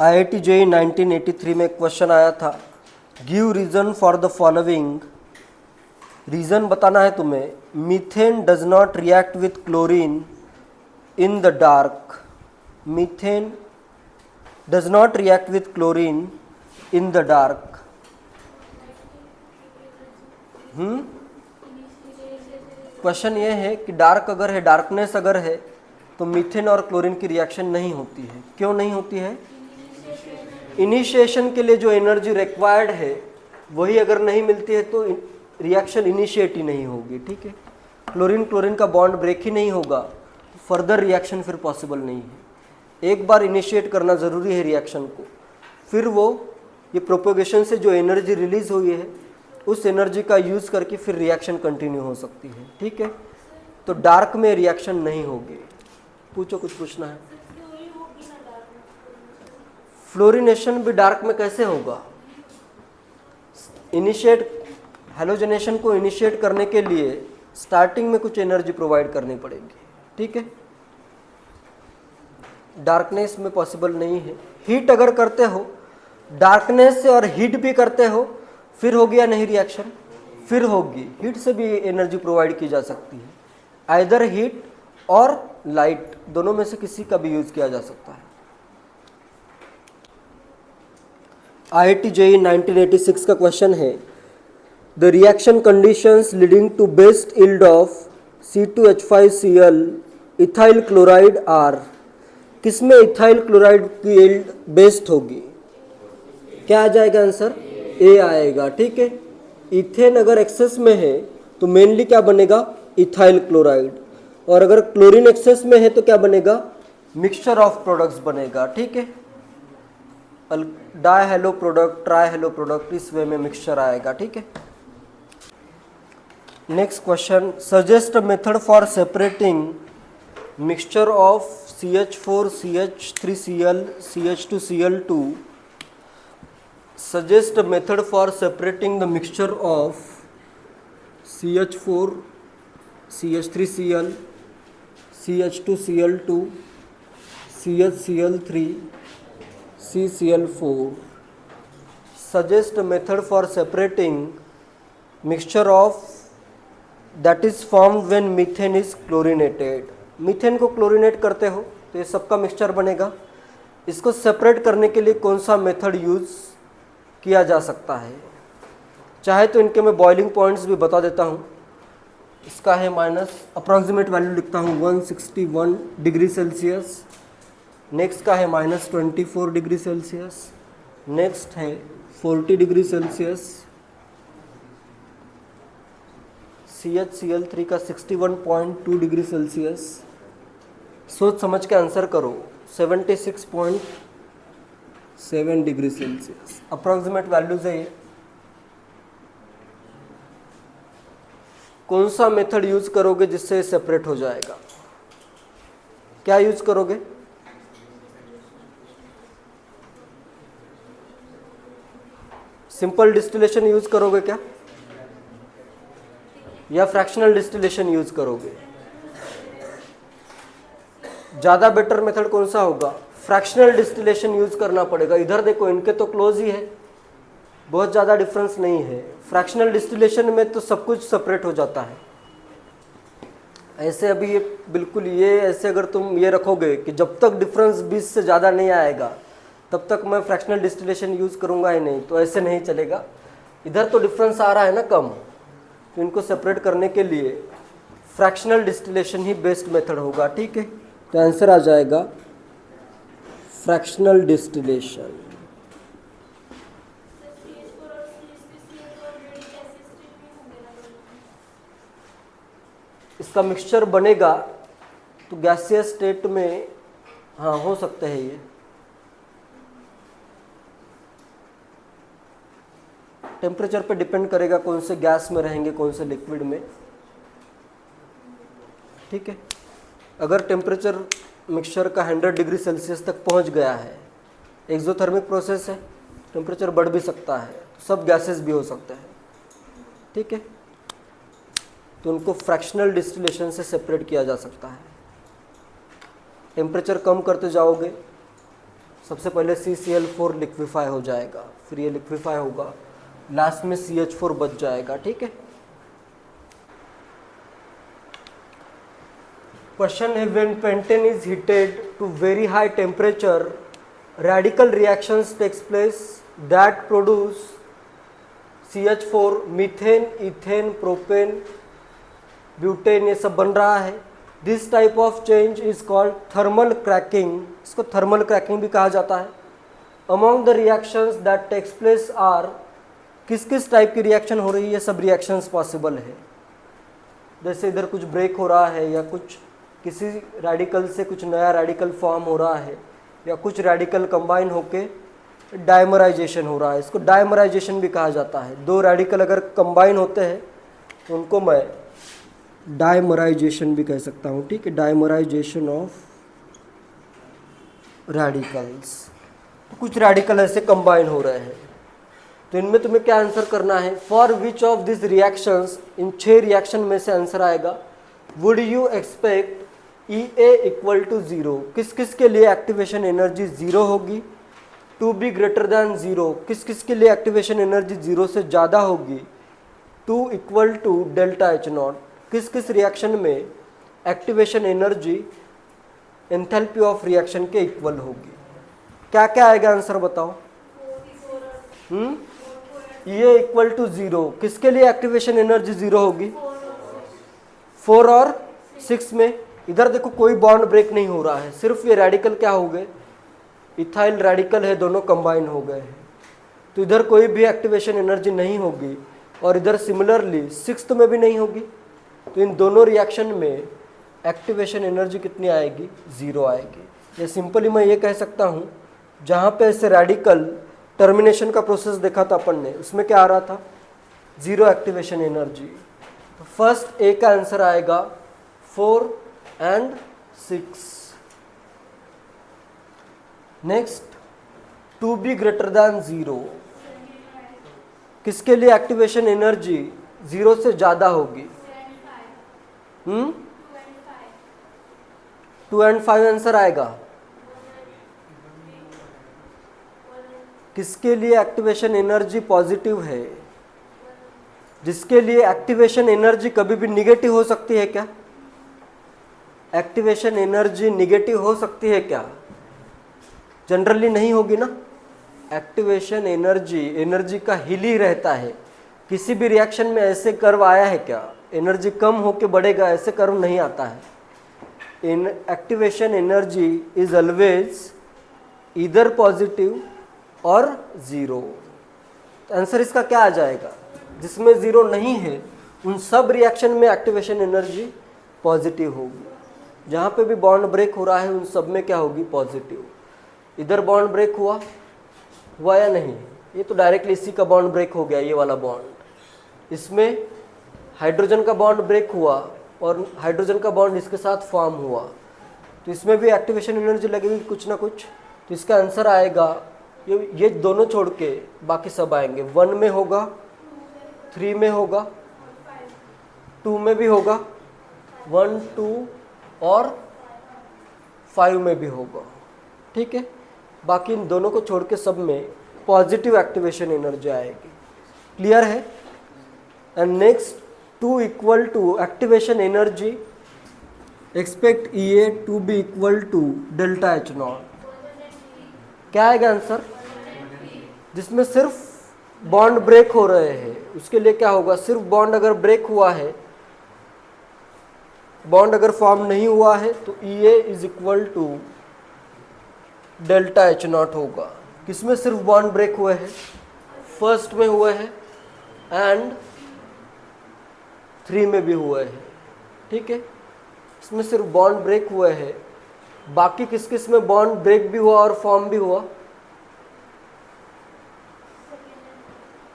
IIT JEE 1983 में question आया था, give reason for the following. Reason बताना है तुम्हें। Methane does not react with chlorine in the dark. Methane does not react with chlorine in the dark. Question ये है कि dark अगर है, डार्कनेस अगर है, तो मीथेन और क्लोरीन की रिएक्शन नहीं होती है। क्यों नहीं होती है? इनिशिएशन के लिए जो एनर्जी रिक्वायर्ड है वही अगर नहीं मिलती है तो रिएक्शन इनिशिएट ही नहीं होगी। ठीक है, क्लोरीन क्लोरीन का बॉन्ड ब्रेक ही नहीं होगा, फर्दर रिएक्शन फिर पॉसिबल नहीं है। एक बार इनिशिएट करना ज़रूरी है रिएक्शन को, फिर वो ये प्रोपोगेशन से जो एनर्जी रिलीज हुई है उस एनर्जी का यूज़ करके फिर रिएक्शन कंटिन्यू हो सकती है। ठीक है, तो डार्क में रिएक्शन नहीं होगी। पूछो, कुछ पूछना है? फ्लोरिनेशन भी डार्क में कैसे होगा? इनिशिएट हैलोजनेशन को इनिशिएट करने के लिए स्टार्टिंग में कुछ एनर्जी प्रोवाइड करनी पड़ेगी। ठीक है, डार्कनेस में पॉसिबल नहीं है। हीट अगर करते हो, डार्कनेस से और हीट भी करते हो, फिर होगी या नहीं रिएक्शन? फिर होगी। हीट से भी एनर्जी प्रोवाइड की जा सकती है, आइदर हीट और लाइट, दोनों में से किसी का भी यूज किया जा सकता है। IIT JEE 1986 का क्वेश्चन है, the reaction conditions leading to best yield of C2H5Cl ethyl chloride are. किसमें इथाइल क्लोराइड की यील्ड बेस्ट होगी? क्या आ जाएगा आंसर? ए आएगा। ठीक है, इथेन अगर एक्सेस में है तो मेनली क्या बनेगा? Ethyl chloride. और अगर क्लोरीन एक्सेस में है तो क्या बनेगा? मिक्सचर ऑफ प्रोडक्ट्स बनेगा। ठीक है, die hello product, try hello product, इस वे में मिक्सचर आएगा। ठीक है, next question, suggest a method for separating mixture of CH4 CH3Cl CH2Cl2। suggest a method for separating the mixture of CH4 CH3Cl CH2Cl2 CHCl3 CCl4। suggest a method for separating mixture of that is formed when methane is chlorinated। Methane को chlorinate करते हो तो ये सबका mixture बनेगा। इसको separate करने के लिए कौन सा मेथड यूज किया जा सकता है? चाहे तो इनके मैं बॉइलिंग पॉइंट्स भी बता देता हूँ। इसका है माइनस, अप्रॉक्सीमेट वैल्यू लिखता हूँ 161 डिग्री सेल्सियस। नेक्स्ट का है -24 डिग्री सेल्सियस। नेक्स्ट है 40 डिग्री सेल्सियस। CHCl3 का 61.2 डिग्री सेल्सियस। सोच समझ के आंसर करो। 76.7 डिग्री सेल्सियस अप्रॉक्सीमेट वैल्यूज है ये। कौन सा मेथड यूज करोगे जिससे सेपरेट हो जाएगा? क्या यूज करोगे? सिंपल डिस्टिलेशन यूज करोगे क्या, या फ्रैक्शनल डिस्टिलेशन यूज करोगे? ज़्यादा बेटर मेथड कौन सा होगा? फ्रैक्शनल डिस्टिलेशन यूज करना पड़ेगा। इधर देखो, इनके तो क्लोज ही है, बहुत ज़्यादा डिफरेंस नहीं है। फ्रैक्शनल डिस्टिलेशन में तो सब कुछ सेपरेट हो जाता है। ऐसे अभी ये बिल्कुल ये ऐसे अगर तुम ये रखोगे कि जब तक डिफरेंस 20 से ज़्यादा नहीं आएगा तब तक मैं फ्रैक्शनल डिस्टिलेशन यूज़ करूँगा ही नहीं, तो ऐसे नहीं चलेगा। इधर तो डिफरेंस आ रहा है ना कम, तो इनको सेपरेट करने के लिए फ्रैक्शनल डिस्टिलेशन ही बेस्ट मेथड होगा। ठीक है, तो आंसर आ जाएगा फ्रैक्शनल डिस्टिलेशन। इसका मिक्सचर बनेगा तो गैसियस स्टेट में हाँ हो सकते हैं ये। टेम्परेचर पे डिपेंड करेगा कौन से गैस में रहेंगे, कौन से लिक्विड में। ठीक है, अगर टेम्परेचर मिक्सचर का 100 डिग्री सेल्सियस तक पहुंच गया है, एक्सोथर्मिक प्रोसेस है, टेम्परेचर बढ़ भी सकता है, सब गैसेस भी हो सकते हैं। ठीक है, तो उनको फ्रैक्शनल डिस्टिलेशन से सेपरेट किया जा सकता है। टेम्परेचर कम करते जाओगे सबसे पहले CCl4 लिक्विफाई हो जाएगा, फिर ये लिक्विफाई होगा, लास्ट में CH4 बच जाएगा। ठीक है, क्वेश्चन है when pentane is heated to very high temperature radical reactions takes place that produce CH4, methane, ethane, propane, butane, ये सब बन रहा है। This type of change is called thermal cracking, इसको थर्मल क्रैकिंग भी कहा जाता है। Among the reactions that takes place are, किस किस टाइप की रिएक्शन हो रही है, सब रिएक्शंस पॉसिबल है। जैसे इधर कुछ ब्रेक हो रहा है, या कुछ किसी रेडिकल से कुछ नया रेडिकल फॉर्म हो रहा है, या कुछ रेडिकल कंबाइन होके डायमराइजेशन हो रहा है, इसको डायमराइजेशन भी कहा जाता है। दो रेडिकल अगर कंबाइन होते हैं तो उनको मैं डायमराइजेशन भी कह सकता हूँ। ठीक है, डायमराइजेशन ऑफ रेडिकल्स। कुछ रेडिकल ऐसे कंबाइन हो रहे हैं, तो इनमें तुम्हें क्या आंसर करना है, for which of this reactions, इन 6 रिएक्शन में से आंसर आएगा would you expect EA equal to 0, किस किस के लिए एक्टिवेशन एनर्जी 0 होगी, टू बी ग्रेटर दैन 0, किस किस के लिए एक्टिवेशन एनर्जी 0 से ज़्यादा होगी, 2 इक्वल टू डेल्टा H0, किस किस रिएक्शन में activation energy enthalpy of reaction के इक्वल होगी। क्या क्या आएगा आंसर बताओ। EA इक्वल टू 0, किसके लिए एक्टिवेशन एनर्जी 0 होगी, 4 और 6 में। इधर देखो कोई बॉन्ड ब्रेक नहीं हो रहा है, सिर्फ ये रेडिकल क्या हो गए, इथाइल रेडिकल है, दोनों कंबाइन हो गए हैं, तो इधर कोई भी एक्टिवेशन एनर्जी नहीं होगी, और इधर सिमिलरली 6th में भी नहीं होगी। तो इन दोनों रिएक्शन में एक्टिवेशन एनर्जी कितनी आएगी, 0 आएगी। ये सिंपली मैं ये कह सकता हूँ, जहाँ पे ऐसे रेडिकल टर्मिनेशन का प्रोसेस देखा था अपन ने, उसमें क्या आ रहा था, 0 एक्टिवेशन एनर्जी। तो फर्स्ट ए का आंसर आएगा 4 and 6। Next, to be greater than 0, किसके लिए एक्टिवेशन एनर्जी 0 से ज़्यादा होगी, 2 and 5 आंसर आएगा। किसके लिए एक्टिवेशन एनर्जी पॉजिटिव है, जिसके लिए एक्टिवेशन एनर्जी कभी भी निगेटिव हो सकती है क्या, एक्टिवेशन एनर्जी निगेटिव हो सकती है क्या, जनरली नहीं होगी ना। एक्टिवेशन एनर्जी का हिल ही रहता है। किसी भी रिएक्शन में ऐसे कर्व आया है क्या, एनर्जी कम होके बढ़ेगा, ऐसे कर्व नहीं आता है। इन एक्टिवेशन एनर्जी इज ऑलवेज इधर पॉजिटिव और 0। आंसर इसका क्या आ जाएगा, जिसमें 0 नहीं है उन सब रिएक्शन में एक्टिवेशन एनर्जी पॉजिटिव होगी। जहाँ पे भी बॉन्ड ब्रेक हो रहा है उन सब में क्या होगी, पॉजिटिव। इधर बॉन्ड ब्रेक हुआ या नहीं, ये तो डायरेक्टली इसी का बॉन्ड ब्रेक हो गया, ये वाला बॉन्ड। इसमें हाइड्रोजन का बॉन्ड ब्रेक हुआ और हाइड्रोजन का बॉन्ड इसके साथ फॉर्म हुआ, तो इसमें भी एक्टिवेशन एनर्जी लगेगी कुछ ना कुछ। तो इसका आंसर आएगा, ये दोनों छोड़ के बाकी सब आएंगे। 1 में होगा, 3 में होगा, 2 में भी होगा, 1, 2 और 5 में भी होगा। ठीक है, बाकी इन दोनों को छोड़ के सब में पॉजिटिव एक्टिवेशन एनर्जी आएगी। क्लियर है। And next, 2 equal to activation energy, expect EA to be equal to delta H0। क्या आएगा आंसर, जिसमें सिर्फ बॉन्ड ब्रेक हो रहे हैं उसके लिए क्या होगा, सिर्फ बॉन्ड अगर ब्रेक हुआ है, बॉन्ड अगर फॉर्म नहीं हुआ है तो EA is equal to delta H0 होगा। किसमें सिर्फ बॉन्ड ब्रेक हुए हैं, फर्स्ट में हुए हैं एंड 3 में भी हुए हैं। ठीक है, इसमें सिर्फ बॉन्ड ब्रेक हुए हैं, बाकी किस किस में बॉन्ड ब्रेक भी हुआ और फॉर्म भी हुआ,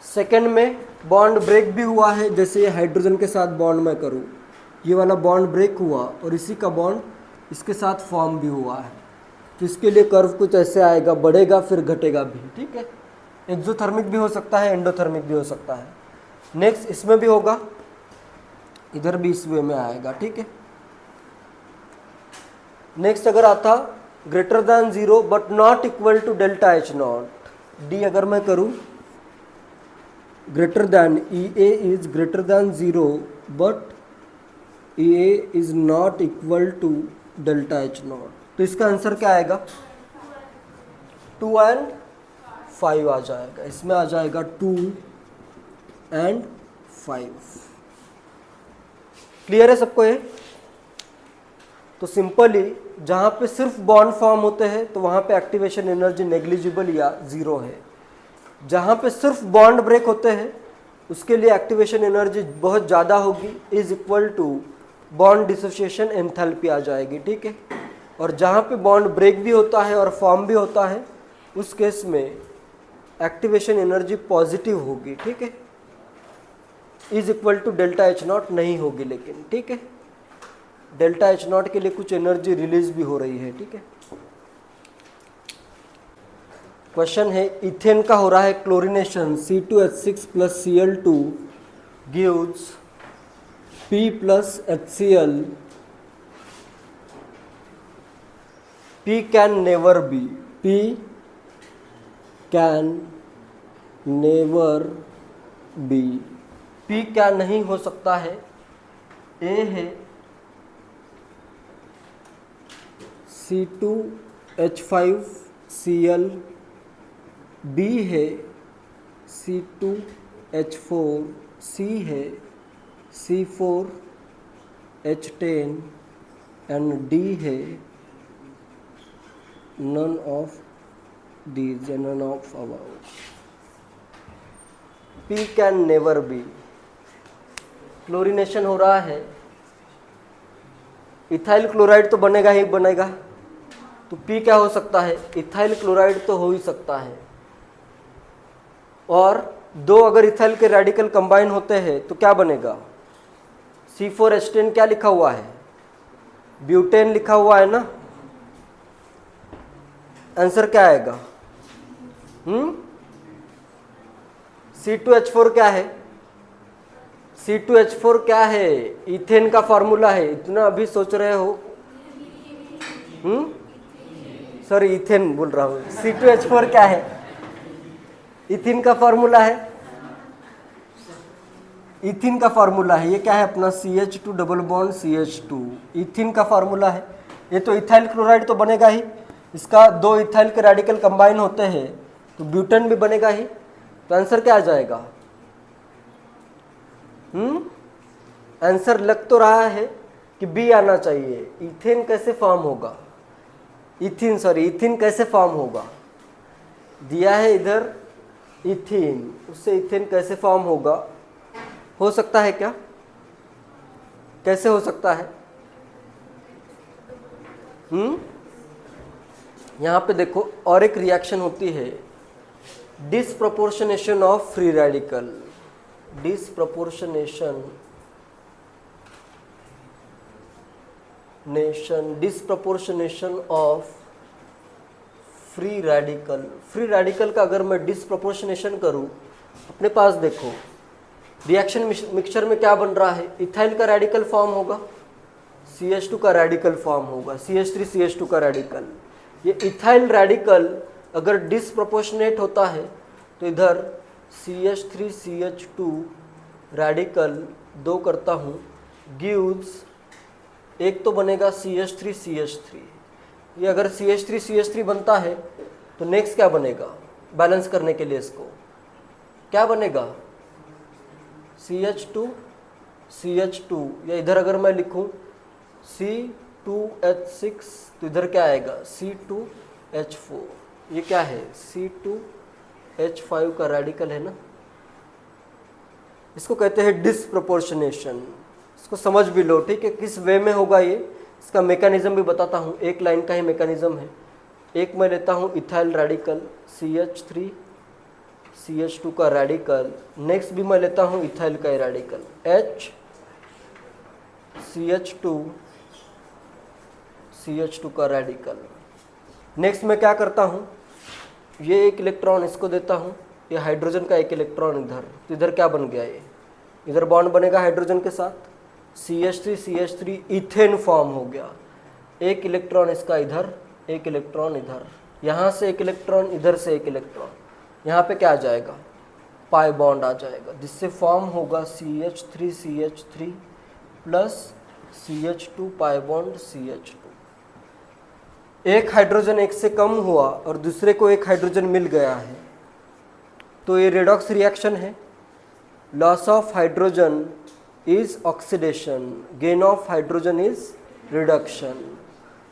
सेकेंड में बॉन्ड ब्रेक भी हुआ है। जैसे ये हाइड्रोजन के साथ बॉन्ड मैं करूँ, ये वाला बॉन्ड ब्रेक हुआ और इसी का बॉन्ड इसके साथ फॉर्म भी हुआ है, तो इसके लिए कर्व कुछ ऐसे आएगा, बढ़ेगा फिर घटेगा भी। ठीक है, एक्सोथर्मिक भी हो सकता है, एंडोथर्मिक भी हो सकता है। नेक्स्ट, इसमें भी होगा, इधर भी इस वे में आएगा। ठीक है, नेक्स्ट अगर आता greater than 0 but naught equal to delta H naught. D अगर मैं करूं greater than E A is greater than 0 but E A is not equal to delta H naught, तो इसका आंसर क्या आएगा? 2 एंड 5 आ जाएगा। इसमें आ जाएगा 2 एंड 5। क्लियर है सबको ये? तो सिंपली जहाँ पे सिर्फ बॉन्ड फॉर्म होते हैं तो वहाँ पे एक्टिवेशन एनर्जी नेग्लिजिबल या ज़ीरो है। जहाँ पे सिर्फ बॉन्ड ब्रेक होते हैं उसके लिए एक्टिवेशन एनर्जी बहुत ज़्यादा होगी, is equal to bond dissociation enthalpy आ जाएगी। ठीक है। और जहाँ पे बॉन्ड ब्रेक भी होता है और फॉर्म भी होता है उस केस में एक्टिवेशन एनर्जी पॉजिटिव होगी। ठीक है। Is equal to delta H naught नहीं होगी लेकिन। ठीक है। डेल्टा एच नॉट के लिए कुछ एनर्जी रिलीज भी हो रही है। ठीक है। क्वेश्चन है इथेन का हो रहा है chlorination, C2H6 plus Cl2 gives P plus HCl। P can never be, P can never be, P क्या नहीं हो सकता है? A है C2H5Cl, B है C2H4, C है C4H10 एंड D है none of these and none of above। P can never be। Chlorination हो रहा है, इथाइल क्लोराइड तो बनेगा ही बनेगा, तो P क्या हो सकता है? इथाइल क्लोराइड तो हो ही सकता है। और दो अगर इथाइल के रेडिकल कंबाइन होते हैं तो क्या बनेगा? C4H10 क्या लिखा हुआ है? ब्यूटेन लिखा हुआ है ना। आंसर क्या आएगा? C2H4 क्या है? C2H4 क्या है? इथेन का फॉर्मूला है। इतना अभी सोच रहे हो? सॉरी इथेन बोल रहा हूँ। C2H4 क्या है? इथिन का फॉर्मूला है। इथिन का फॉर्मूला है। ये क्या है अपना? CH2 double bond CH2। इथिन का फॉर्मूला है। ये तो इथाइल क्लोराइड तो बनेगा ही। इसका दो इथाइल के रेडिकल कंबाइन होते हैं तो ब्यूटेन भी बनेगा ही। तो आंसर क्या आ जाएगा? आंसर लग तो रहा है कि बी आना चाहिए। इथेन कैसे फॉर्म होगा? इथिन कैसे फॉर्म होगा? दिया है इधर इथिन, उससे इथेन कैसे फॉर्म होगा? हो सकता है क्या? कैसे हो सकता है? यहाँ पे देखो और एक रिएक्शन होती है, disproportionation of free radical. Disproportionation of free radical. Free radical का अगर मैं डिसप्रोपोर्शनेशन करूं, अपने पास देखो रिएक्शन मिक्सचर में क्या बन रहा है? इथाइल का रेडिकल फॉर्म होगा, CH2 का रेडिकल फॉर्म होगा, CH3 CH2 का रेडिकल। ये इथाइल रेडिकल अगर डिसप्रोपोर्शनेट होता है तो इधर CH3 CH2 रेडिकल दो करता हूँ, गिव्स एक तो बनेगा CH3 CH3। ये अगर CH3 CH3 बनता है तो नेक्स्ट क्या बनेगा? बैलेंस करने के लिए इसको क्या बनेगा? CH2 CH2, या इधर अगर मैं लिखूं C2H6 तो इधर क्या आएगा? C2H4। ये क्या है? C2H5 का रेडिकल है ना। इसको कहते हैं डिसप्रोपोर्शनेशन। इसको समझ भी लो। ठीक है, किस वे में होगा ये, इसका मैकेनिज्म भी बताता हूँ। एक लाइन का ही मैकेनिज्म है। एक मैं लेता हूँ इथाइल रेडिकल CH3 CH2 का रेडिकल, नेक्स्ट भी मैं लेता हूँ इथाइल का रेडिकल H CH2 CH2 का रेडिकल। नेक्स्ट मैं क्या करता हूँ, ये एक इलेक्ट्रॉन इसको देता हूँ, ये हाइड्रोजन का एक इलेक्ट्रॉन इधर, तो इधर क्या बन गया? ये इधर बॉन्ड बनेगा हाइड्रोजन के साथ, CH3 CH3 इथेन फॉर्म हो गया। एक इलेक्ट्रॉन इसका इधर एक इलेक्ट्रॉन इधर, यहाँ से एक इलेक्ट्रॉन, इधर से एक इलेक्ट्रॉन, यहाँ पे क्या आ जाएगा, पाई बॉन्ड आ जाएगा, जिससे फॉर्म होगा CH3 plus CH2 pi bond CH2। एक हाइड्रोजन एक से कम हुआ और दूसरे को एक हाइड्रोजन मिल गया है, तो ये रेडॉक्स रिएक्शन है। Loss of hydrogen is oxidation, gain of hydrogen is reduction.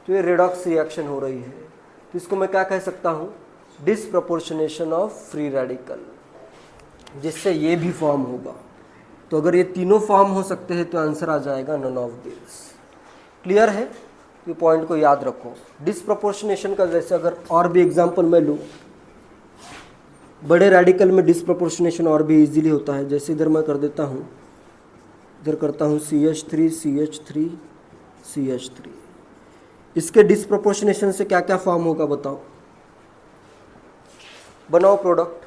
तो ये रेडॉक्स रिएक्शन हो रही है, तो इसको मैं क्या कह सकता हूँ, डिसप्रपोर्शनेशन ऑफ फ्री रेडिकल, जिससे ये भी फॉर्म होगा। तो अगर ये तीनों फॉर्म हो सकते हैं तो आंसर आ जाएगा नन ऑफ दिस। क्लियर है, ये पॉइंट को याद रखो। डिसप्रपोर्शनेशन का जैसे अगर और भी एग्जांपल मैं लूँ, बड़े रेडिकल में डिसप्रपोर्शनेशन और भी इजीली होता है। जैसे इधर मैं कर देता हूँ, इधर करता हूँ CH3 CH3 CH3, इसके डिसप्रपोर्शनेशन से क्या क्या फॉर्म होगा बताओ, बनाओ प्रोडक्ट।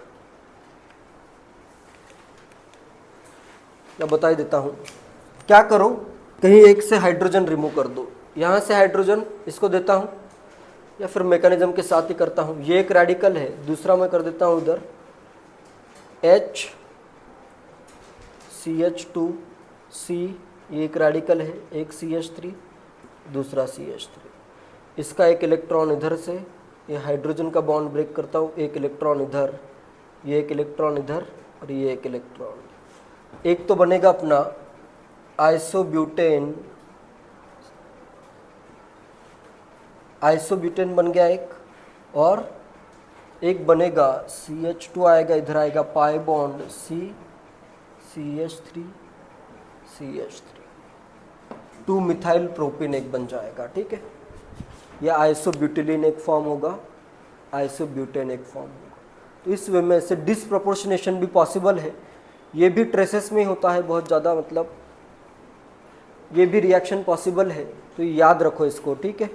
मैं बता ही देता हूँ, क्या करो, कहीं एक से हाइड्रोजन रिमूव कर दो, यहाँ से हाइड्रोजन इसको देता हूँ, या फिर मैकेनिज्म के साथ ही करता हूँ। ये एक रेडिकल है, दूसरा मैं कर देता हूँ इधर H CH2C, ये एक रेडिकल है, एक CH3 दूसरा CH3, इसका एक इलेक्ट्रॉन इधर से, ये हाइड्रोजन का बॉन्ड ब्रेक करता हूँ, एक इलेक्ट्रॉन इधर, ये एक इलेक्ट्रॉन इधर और ये एक इलेक्ट्रॉन। एक तो बनेगा अपना आइसोब्यूटेन, आइसोब्यूटेन बन गया एक, और एक बनेगा CH2 आएगा, इधर आएगा pi bond CH3 2 methyl propyne एक बन जाएगा। ठीक है, या आइसोब्यूटिलीन एक फॉर्म होगा, आइसोब्यूटेन एक फॉर्म होगा। तो इस वे में से डिसप्रपोर्शनेशन भी पॉसिबल है, ये भी ट्रेसेस में होता है बहुत ज़्यादा, मतलब ये भी रिएक्शन पॉसिबल है, तो याद रखो इसको। ठीक है।